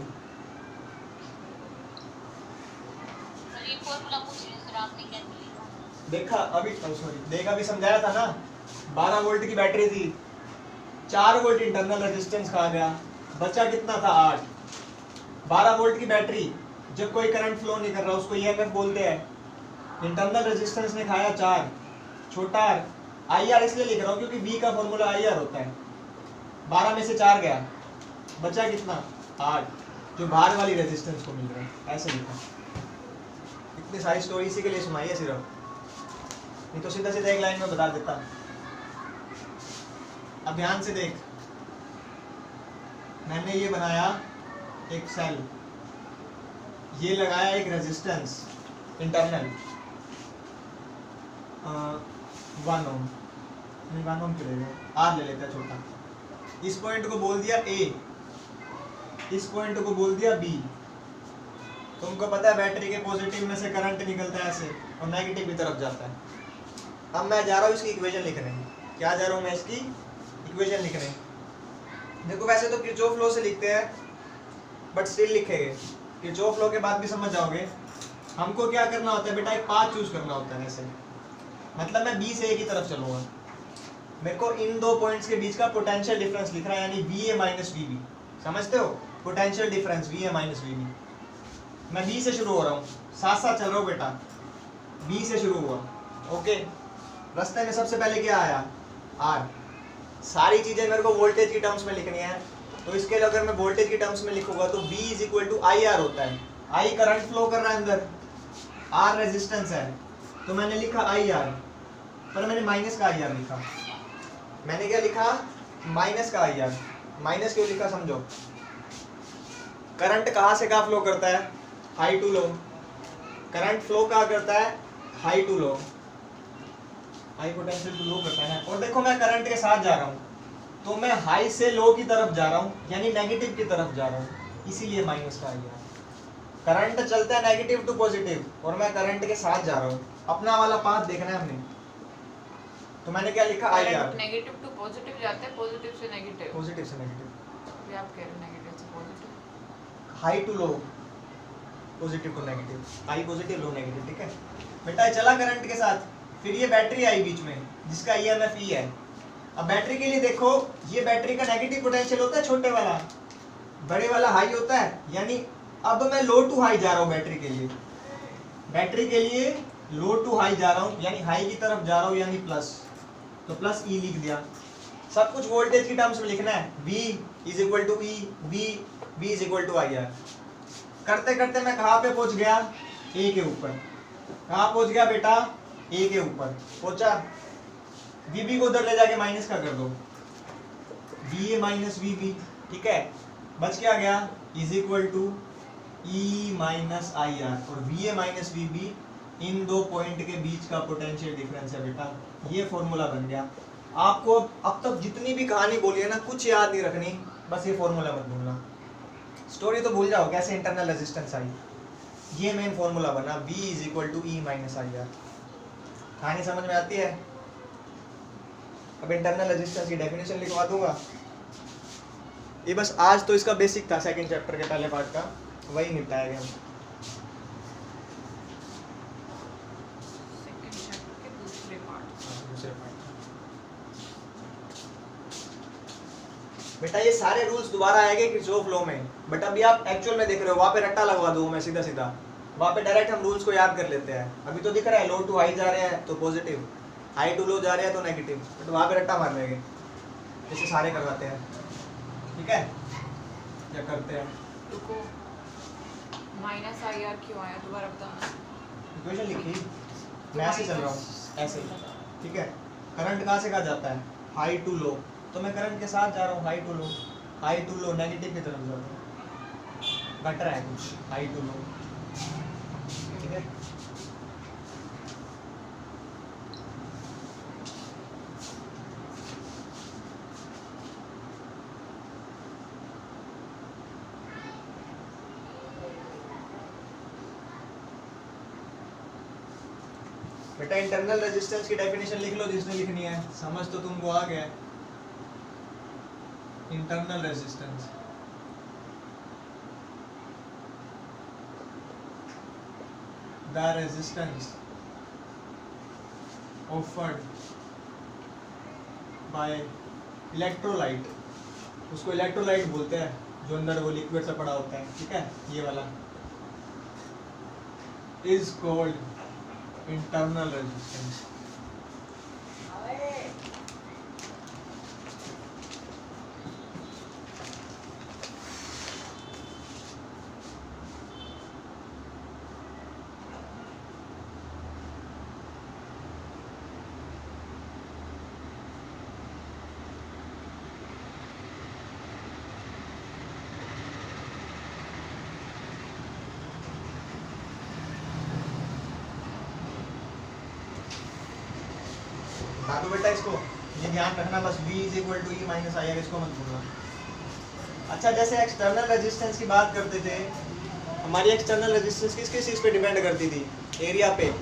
देखा अभी, सॉरी, देखा अभी समझाया था ना। 12 वोल्ट की बैटरी थी, 4 वोल्ट इंटरनल रेजिस्टेंस खा गया, बचा कितना था? 8। 12 वोल्ट की बैटरी, जब कोई करंट फ्लो नहीं कर रहा उसको ईएमएफ बोलते हैं। इंटरनल रेजिस्टेंस ने खाया 4, छोटा R। IR इसलिए लिख रहा हूँ क्योंकि V का फॉर्मूला IR होता है। 12 में से 4 गया, बचा कितना? 8, जो बाहर वाली रेजिस्टेंस को मिल रहा है, ऐसे लिखा। इतनी सारी स्टोरी इसी के लिए सुनाई है सिर्फ, नहीं तो सीधा सीधा एक लाइन में बता देता। अब ध्यान से देख, मैंने ये बनाया एक सेल, ये लगाया एक रेजिस्टेंस इंटरनल 1 ओम, नहीं 1 ओम क्यों ले आर ले लेते हैं छोटा, इस पॉइंट को बोल दिया ए, इस पॉइंट को बोल दिया बी। तुमको पता है बैटरी के पॉजिटिव में से करंट निकलता है ऐसे और नेगेटिव की तरफ जाता है। अब मैं जा रहा हूँ इसकी इक्वेशन लिखने, क्या जा रहा हूँ मैं इसकी इक्वेशन लिखने। देखो वैसे तो किरचॉफ लॉ से लिखते हैं बट स्टिल लिखेंगे, किरचॉफ लॉ के बाद भी समझ जाओगे। हमको क्या करना होता है बेटा, एक पाथ चूज करना होता है ऐसे, मतलब मैं बी से ए की तरफ चलूंगा, मेरे को इन दो पॉइंट्स के बीच का पोटेंशियल डिफरेंस लिख रहा है, यानी V A minus V B, समझते हो potential difference V A minus V B. मैं बी से शुरू हो रहा हूँ, साथ साथ चल रहा हूँ बेटा, बी से शुरू हुआ, ओके। रास्ते में सबसे पहले क्या आया, आर। सारी चीजें मेरे को वोल्टेज की टर्म्स में लिखनी है, तो इसके लिए अगर मैं वोल्टेज की टर्म्स में लिखूंगा तो V is equal to I R होता है। आई करंट फ्लो कर रहा है अंदर, आर रेजिस्टेंस है, तो मैंने लिखा आई आर, पर मैंने माइनस का आई आर लिखा। मैंने क्या लिखा, माइनस का आई आर। माइनस क्यों लिखा समझो, करंट कहाँ से कहाँ फ्लो करता है, high to low. Current flow कहाँ करता है, high to low, high potential to low करता है। और देखो मैं करंट के साथ जा रहा हूँ, तो मैं हाई से लो की तरफ जा रहा हूँ, यानी नेगेटिव की तरफ जा रहा हूँ, इसीलिए माइनस का आई आर। करंट चलता है नेगेटिव टू पॉजिटिव और मैं करंट के साथ जा रहा हूँ, अपना वाला पाथ देखना है हमने, तो मैंने क्या लिखा, I R. Negative to positive जाते हैं, पॉजिटिव से नेगेटिव, पॉजिटिव से नेगेटिव, ये आप कह रहे हो नेगेटिव से positive, high to low, positive to negative, high positive low negative, ठीक है बेटा। चला करंट के साथ, फिर ये बैटरी आई बीच में जिसका ईएमएफ ई है। अब बैटरी के लिए देखो, ये बैटरी का नेगेटिव पोटेंशियल होता है छोटे वाला, बड़े वाला हाई होता है, यानी अब मैं लो टू हाई जा रहा हूँ बैटरी के लिए, बैटरी के लिए लो टू हाई जा रहा हूँ, यानी हाई की तरफ जा रहा हूँ, यानी प्लस, तो प्लस ई लिख दिया। सब कुछ वोल्टेज की टर्म्स में लिखना है, V is equal to E, V is equal to I R. करते करते मैं कहाँ पे पहुंच गया, ए के ऊपर। कहाँ पहुंच गया बेटा, ए के ऊपर पहुंचा। VB को उधर ले जाके माइनस का कर दो, VA माइनस VB, ठीक है। बच क्या गया, is equal to E minus I R, और VA माइनस VB इन दो पॉइंट के बीच का पोटेंशियल डिफरेंस है बेटा। ये फॉर्मूला बन गया। आपको अब तक जितनी भी कहानी बोली है ना, कुछ याद नहीं रखनी, बस ये फॉर्मूला मत भूलना। स्टोरी तो भूल जाओ कैसे इंटरनल रेजिस्टेंस आई, ये मेन फॉर्मूला बना, V is equal to E minus I R. कहानी समझ में आती है। अब इंटरनल रेजिस्टेंस की डेफिनेशन लिखवा दूंगा। ये बस आज तो इसका बेसिक था, सेकंड चैप्टर के पहले पार्ट का, वही निपटाएंगे हम। सेकंड चैप्टर के दूसरे पार्ट। बेटा ये सारे रूल्स दोबारा आएंगे किरचॉफ लॉ में, बट अभी आप एक्चुअल में देख रहे हो, वहाँ पे रट्टा लगवा दूँ मैं सीधा सीधा, वहाँ पे डायरेक्ट हम रूल्स को याद कर लेते हैं। अभी तो दिख रहा है लो टू हाई जा रहे हैं तो पॉजिटिव, हाई टू लो जा रहे हैं तो नेगेटिव, बट वहाँ पे रट्टा मार लेंगे, जैसे सारे करवाते हैं, ठीक है, क्या करते हैं। रुको, माइनस आई आर क्यों आया, दोबारा बताना। इक्वेशन लिखी, मैं ऐसे चल रहा हूँ, ऐसे, ठीक है। करंट कहाँ से कहाँ जाता है, हाई टू लो, तो मैं करंट के साथ जा रहा हूँ, हाई टू लो नेगेटिव की तरफ जा रहा हूँ, घट रहा है कुछ, हाई टू लो, ठीक है। बेटा इंटरनल रेजिस्टेंस की डेफिनेशन लिख लो जिसने लिखनी है, समझ तो तुमको आ गया। Internal resistance, the resistance offered by electrolyte, उसको इलेक्ट्रोलाइट बोलते हैं, जो अंदर वो लिक्विड सा पड़ा होता है, ठीक है, ये वाला, इज कॉल्ड इंटरनल रेजिस्टेंस। दो बेटा इसको, ये ध्यान रखना बस, V is equal to E minus I R, इसको मत भूलना। अच्छा जैसे एक्सटर्नल रेजिस्टेंस की बात करते थे, हमारी एक्सटर्नल रेजिस्टेंस किस किस चीज़ पे डिपेंड करती थी? एरिया पे,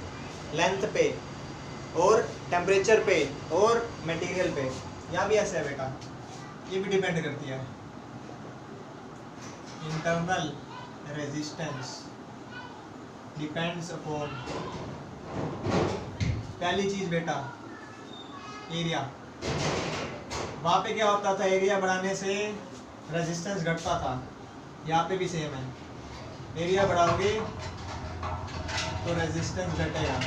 लेंथ पे, और टेम्परेचर पे, और मटेरियल पे। यहाँ भी ऐसे है बेटा, ये भी डिपेंड करती है। इंटरनल रेजिस्टेंस डिपेंड्स अपॉन, पहली चीज बेटा एरिया। वहाँ पे क्या होता था? एरिया बढ़ाने से रेजिस्टेंस घटता था, यहाँ पे भी सेम है, एरिया बढ़ाओगे तो रेजिस्टेंस घटेगा,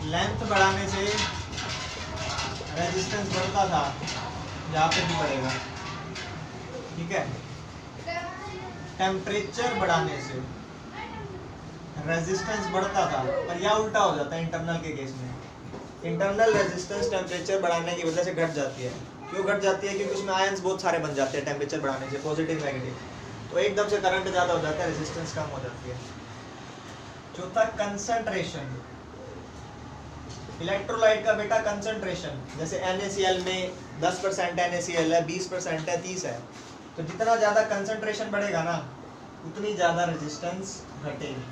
लेंथ बढ़ाने से रेजिस्टेंस बढ़ता था, यहाँ पे भी बढ़ेगा, ठीक है। टेम्परेचर बढ़ाने से रेजिस्टेंस बढ़ता था, पर यह उल्टा हो जाता है इंटरनल के केस में। इंटरनल रेजिस्टेंस टेम्परेचर बढ़ाने की वजह से घट जाती है। क्यों घट जाती है? क्योंकि उसमें आयंस बहुत सारे बन जाते हैं टेम्परेचर बढ़ाने से, पॉजिटिव नेगेटिव, तो एकदम से करंट ज़्यादा हो जाता है, रेजिस्टेंस कम हो जाती है। चौथा कंसंट्रेशन, इलेक्ट्रोलाइट का बेटा कंसंट्रेशन, जैसे NaCl में 10% NaCl है, 20% है, 30 है, तो जितना ज़्यादा कंसंट्रेशन बढ़ेगा ना उतनी ज़्यादा रेजिस्टेंस घटेगी।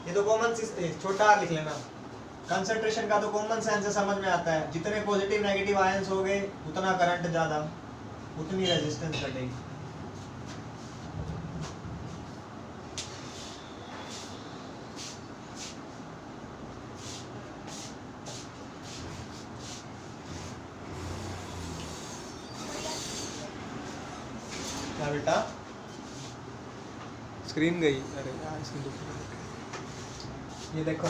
ये तो कॉमन सी, छोटा r लिख लेना, कंसंट्रेशन का तो कॉमन सेंस से समझ में आता है, जितने पॉजिटिव नेगेटिव आयंस हो गए उतना करंट ज़्यादा, उतनी रेजिस्टेंस घटेगी। क्या बेटा? स्क्रीन गई? अरे यार स्क्रीन, ये देखो,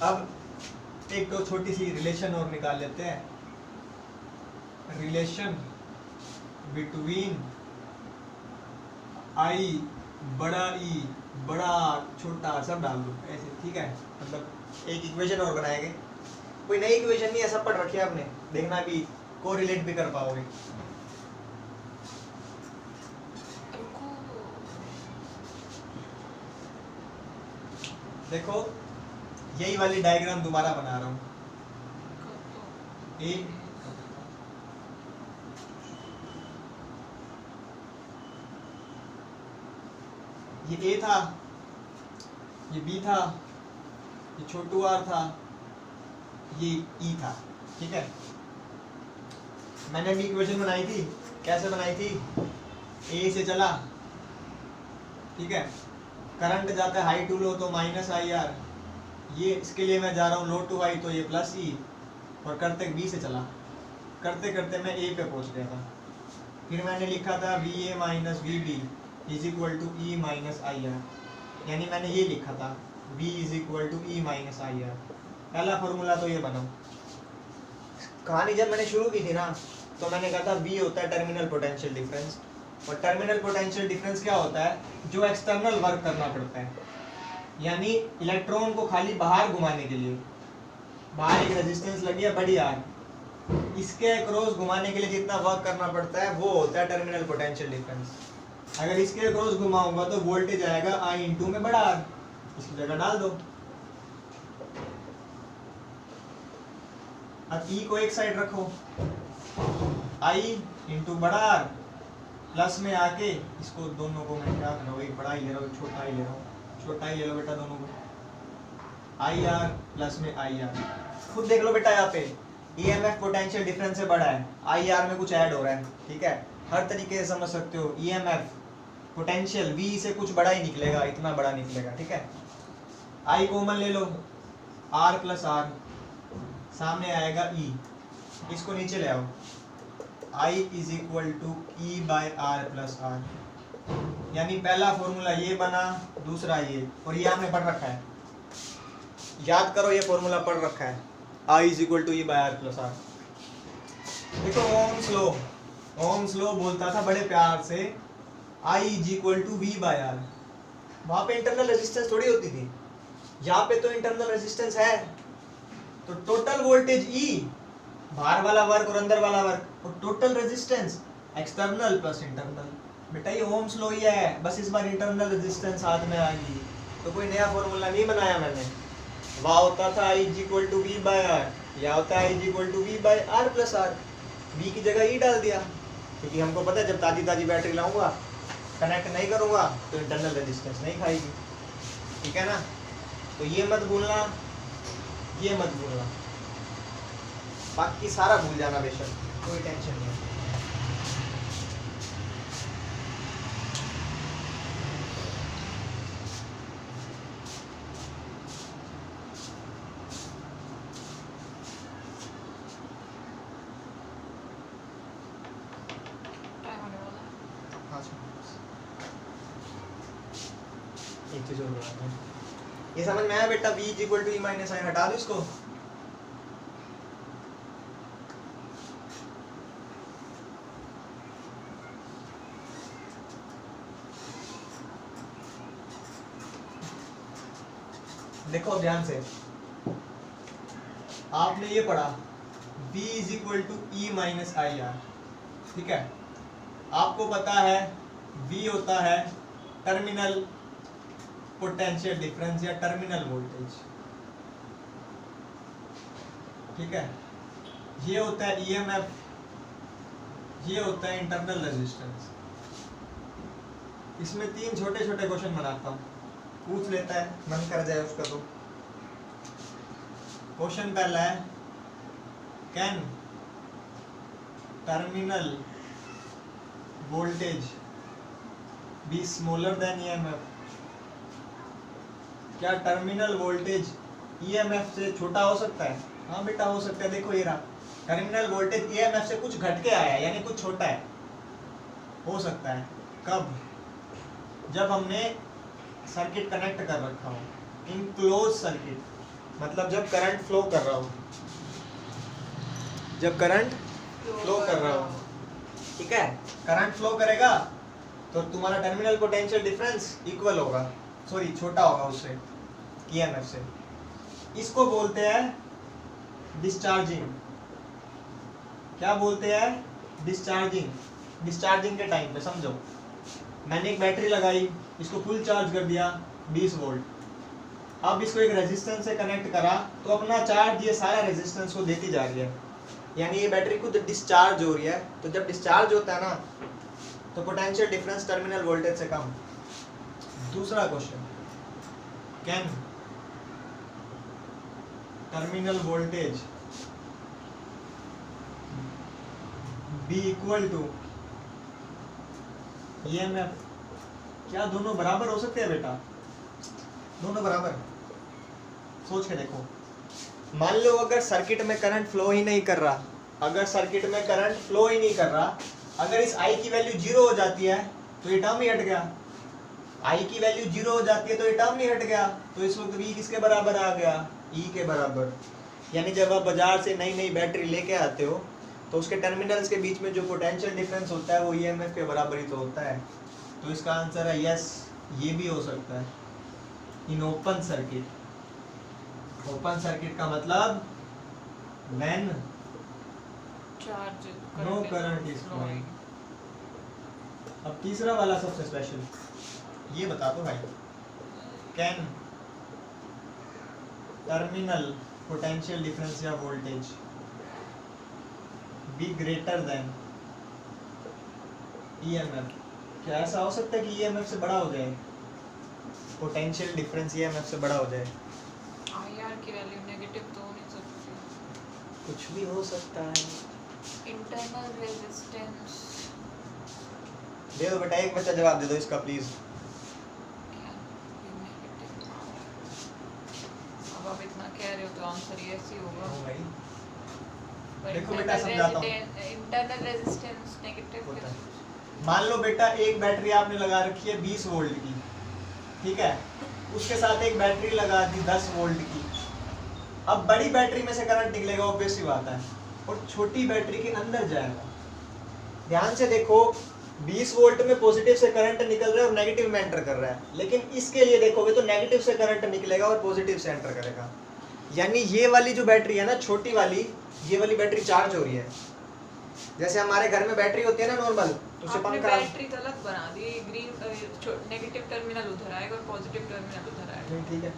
अब एक तो छोटी सी रिलेशन और निकाल लेते हैं, रिलेशन बिटवीन आई, बड़ा ई, बड़ा छोटा सब डाल दो ऐसे, ठीक है। मतलब एक इक्वेशन और बनाएंगे, कोई नई इक्वेशन नहीं है, सब पढ़ रखी है आपने, देखना भी को रिलेट भी कर पाओगे। देखो यही वाली डायग्राम दोबारा बना रहा हूँ, ए ये ए था, ये बी था, ये छोटू आर था, ये ई था, ठीक है। मैंने अभी इक्वेशन बनाई थी, कैसे बनाई थी? ए से चला, ठीक है, करंट जाता है हाई टू लो तो माइनस आई आर, ये इसके लिए मैं जा रहा हूँ लो टू हाई, तो ये प्लस ई, और करते बी से चला, करते करते मैं ए पे पहुँच गया था। फिर मैंने लिखा था V A minus V B is equal to E minus I R, यानी मैंने ये लिखा था V is equal to E minus I R. पहला फॉर्मूला तो ये बना। कहानी जब मैंने शुरू की थी ना, तो मैंने कहा था V होता है टर्मिनल पोटेंशियल डिफरेंस, और टर्मिनल पोटेंशियल डिफरेंस क्या होता है? जो एक्सटर्नल वर्क करना पड़ता है, यानी इलेक्ट्रॉन को खाली बाहर घुमाने के लिए, बाहर एक रेजिस्टेंस लगी है बड़ी आर, इसके अक्रॉस घुमाने के लिए जितना वर्क करना पड़ता है वो होता है टर्मिनल पोटेंशियल डिफरेंस। अगर इसके अक्रॉस घुमाऊंगा तो वोल्टेज आएगा I इंटू में बड़ा आर, इसकी जगह डाल दो। अब E को एक साइड रखो, I इंटू बड़ा आर, प्लस में आके इसको दोनों को मैं क्या कर रहा हूँ, एक बड़ा ही ले रहा हूँ, छोटा ही ले रहा हूँ, छोटा ही ले लो बेटा दोनों को, आई आर प्लस में आई आर। खुद देख लो बेटा, यहाँ पे EMF पोटेंशियल डिफरेंस से बड़ा है, आई आर में कुछ ऐड हो रहा है, ठीक है। हर तरीके से समझ सकते हो, EMF पोटेंशियल V से कुछ बड़ा ही निकलेगा, इतना बड़ा निकलेगा, ठीक है। I कॉमन ले लो, R प्लस R, सामने आएगा E, इसको नीचे ले आओ, I is equal to E by R plus r, यानी पहला फॉर्मूला ये बना, दूसरा ये, और ये आपने पढ़ रखा है, याद करो ये फॉर्मूला पढ़ रखा है, I is equal to E by R plus r. देखो ओम्स लॉ बोलता था बड़े प्यार से I is equal to V by R. वहां पे इंटरनल रेजिस्टेंस थोड़ी होती थी, यहाँ पे तो इंटरनल रेजिस्टेंस है, तो टोटल वोल्टेज E, बाहर वाला वर्क और अंदर वाला वर्क, और total resistance external plus internal. बेटा ये ओम्स लॉ ही है, बस इस बार इंटरनल रेजिस्टेंस हाथ में आ गई, तो कोई नया फॉर्मूला नहीं बनाया मैंने, वहाँ होता था I is equal to V by R, या होता है I is equal to V by R plus r. V की जगह ई डाल दिया, क्योंकि हमको पता है जब ताजी ताजी बैटरी लाऊंगा, कनेक्ट नहीं करूंगा तो इंटरनल रेजिस्टेंस नहीं खाएगी, ठीक है ना। तो ये मत भूलना, ये मत भूलना, बाकी सारा भूल जाना बेशक, कोई टेंशन नहीं है। टाइम होने वाला है। हाँ, एक चीज और बताता हूँ, ये समझ में आया बेटा, v is equal to E minus I, हटा दो इसको। देखो ध्यान से, आपने ये पढ़ा v is equal to E minus I R, ठीक है। आपको पता है v होता है टर्मिनल पोटेंशियल डिफरेंस या टर्मिनल वोल्टेज, ठीक है। ये होता है ईएमएफ, ये होता है इंटरनल रेजिस्टेंस। इसमें 3 छोटे छोटे क्वेश्चन बनाता हूँ, पूछ लेता है, मन कर जाए उसका। तो क्वेश्चन पहला है, can terminal voltage be smaller than EMF? क्या टर्मिनल वोल्टेज ईएमएफ से छोटा हो सकता है? हाँ बेटा हो सकता है। देखो ये रहा, टर्मिनल वोल्टेज ईएमएफ से कुछ घट के आया है, यानी कुछ छोटा है, हो सकता है। कब? जब हमने सर्किट कनेक्ट कर रखा हो, इन क्लोज सर्किट, मतलब जब करंट फ्लो कर रहा हो, जब करंट फ्लो कर रहा हो, ठीक है। करंट फ्लो करेगा तो तुम्हारा टर्मिनल पोटेंशियल डिफरेंस इक्वल होगा, सॉरी छोटा होगा उससे, ईएमएफ से। इसको बोलते हैं डिस्चार्जिंग। क्या बोलते हैं? डिस्चार्जिंग। डिस्चार्जिंग के टाइम पे समझो, मैंने एक बैटरी लगाई, इसको फुल चार्ज कर दिया 20 वोल्ट, अब इसको एक रेजिस्टेंस से कनेक्ट करा तो अपना चार्ज ये सारा रेजिस्टेंस को देती जा रही है, यानी ये बैटरी खुद डिस्चार्ज हो रही है। तो जब डिस्चार्ज होता है ना, तो पोटेंशियल डिफरेंस टर्मिनल वोल्टेज से कम। दूसरा question, can terminal voltage be equal to EMF? क्या दोनों बराबर हो सकते हैं बेटा? दोनों बराबर? सोच के देखो। मान लो अगर सर्किट में करंट फ्लो ही नहीं कर रहा, अगर सर्किट में करंट फ्लो ही नहीं कर रहा, अगर इस I की वैल्यू 0 हो जाती है तो ये टर्म ही हट गया। I की वैल्यू 0 हो जाती है तो ये टर्म ही हट गया। तो इस वक्त V किसके बराबर आ गया? E के बराबर। यानी जब आप बाजार से नई नई बैटरी लेके आते हो तो उसके टर्मिनल्स के बीच में जो पोटेंशियल डिफरेंस होता है वो ईएमएफ के बराबर ही तो होता है। तो इसका आंसर है यस, ये भी हो सकता है in open circuit. Open circuit का मतलब when charge no current is flowing. अब तीसरा वाला सबसे स्पेशल, ये बता दो भाई, कैन टर्मिनल पोटेंशियल डिफरेंस या voltage be greater than EMF? क्या ऐसा हो सकता है कि ईएमएफ से बड़ा हो जाए, पोटेंशियल डिफरेंस ईएमएफ से बड़ा हो जाए? आईआर की वैल्यू नेगेटिव तो हो नहीं सकती, कुछ भी हो सकता है। इंटरनल रेजिस्टेंस दे दो बेटा, एक बच्चा जवाब दे दो इसका प्लीज। क्या नेगेटिव? अब आप इतना कह रहे हो तो आंसर यस ही होगा। हाँ भाई, पर देखो बेटा समझाता हूँ। इंटरनल रेजिस्टेंस नेगेटिव होता है। मान लो बेटा एक बैटरी आपने लगा रखी है 20 वोल्ट की, ठीक है, उसके साथ एक बैटरी लगा दी 10 वोल्ट की। अब बड़ी बैटरी में से करंट निकलेगा, ऑब्वियस सी बात है, और छोटी बैटरी के अंदर जाएगा। ध्यान से देखो, 20 वोल्ट में पॉजिटिव से करंट निकल रहा है और नेगेटिव में एंटर कर रहा है, लेकिन इसके लिए देखोगे तो नेगेटिव से करंट निकलेगा और पॉजिटिव से एंटर करेगा। यानी ये वाली जो बैटरी है ना, छोटी वाली, ये वाली बैटरी चार्ज हो रही है। जैसे हमारे घर में बैटरी होती है ना नॉर्मल, तो उसे पंप करा, बैटरी तो अलग बना दी, ग्रीन नेगेटिव टर्मिनल उधर आएगा और पॉजिटिव टर्मिनल उधर आएगा। ठीक है।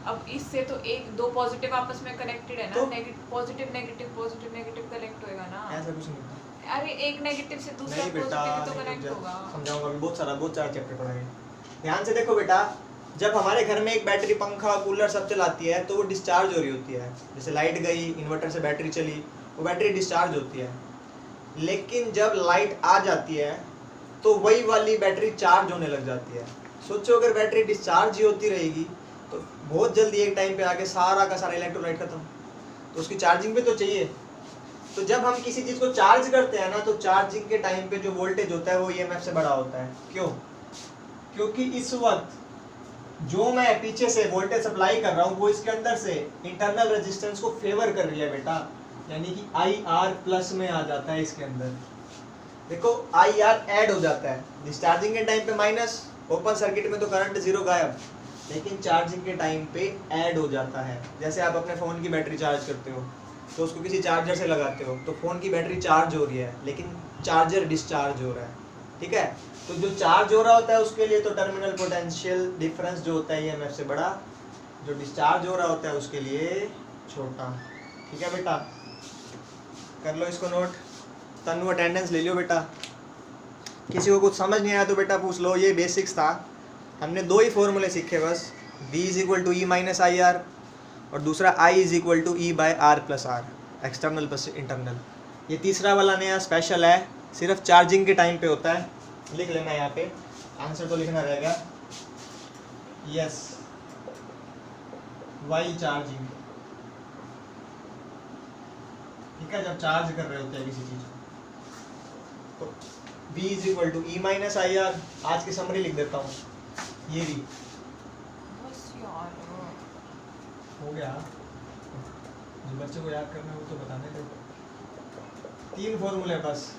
अब इससे तो एक दो पॉजिटिव आपस में कनेक्टेड है ना, तो? पॉजिटिव नेगेटिव कनेक्ट होएगा ना। ऐसा कुछ नहीं अरे एक नेगेटिव से दूसरा नहीं बेटा, पॉजिटिव तो नहीं कनेक्ट रुक जा, होगा। समझाऊंगा अभी, बहुत सारा चैप्टर पढ़ाएंगे। ध्यान से देखो बेटा, जब हमारे घर में एक बैटरी, पंखा, कूलर सब चलाती है तो वो डिस्चार्ज हो रही होती है। जैसे लाइट गई, इन्वर्टर से बैटरी चली, वो बैटरी डिस्चार्ज होती है। लेकिन जब लाइट आ जाती है तो वही वाली बैटरी चार्ज होने लग जाती है। सोचो अगर बैटरी डिस्चार्ज ही होती रहेगी तो बहुत जल्दी एक टाइम पे आके सारा का सारा इलेक्ट्रोलाइट खत्म, तो उसकी चार्जिंग भी तो चाहिए। तो जब हम किसी चीज़ को चार्ज करते हैं ना, तो चार्जिंग के टाइम पे जो वोल्टेज होता है वो ईएमएफ से बड़ा होता है। क्यों? क्योंकि इस वक्त जो मैं पीछे से वोल्टेज सप्लाई कर रहा हूँ वो इसके अंदर से इंटरनल रेजिस्टेंस को फेवर कर रही है बेटा, यानी कि IR प्लस में आ जाता है इसके अंदर। देखो IR ऐड हो जाता है, डिस्चार्जिंग के टाइम पे माइनस, ओपन सर्किट में तो करंट जीरो गायब, लेकिन चार्जिंग के टाइम पे ऐड हो जाता है। जैसे आप अपने फ़ोन की बैटरी चार्ज करते हो तो उसको किसी चार्जर से लगाते हो तो फ़ोन की बैटरी चार्ज हो रही है, लेकिन चार्जर डिस्चार्ज हो रहा है, ठीक है। तो जो चार्ज हो रहा होता है उसके लिए तो टर्मिनल पोटेंशियल डिफरेंस जो होता है ईएमएफ से बड़ा, जो डिस्चार्ज हो रहा होता है उसके लिए छोटा, ठीक है बेटा। कर लो इसको नोट। तनु अटेंडेंस ले लियो बेटा। किसी को कुछ समझ नहीं आया तो बेटा पूछ लो, ये बेसिक्स था। हमने दो ही फॉर्मूले सीखे बस, V = E - IR और दूसरा I = E/R+R, external plus internal. ये तीसरा वाला नया स्पेशल है, सिर्फ चार्जिंग के टाइम पे होता है। लिख लेना यहाँ पे, आंसर तो लिखना रहेगा यस वाइल चार्जिंग, ठीक है, जब चार्ज कर रहे होते हैं किसी चीज़ को। तो V = E - IR, आज की समरी लिख देता हूँ, ये भी बस यार हो गया। जो बच्चे को याद करना है वो तो बताने दो। 3 फॉर्मूले बस।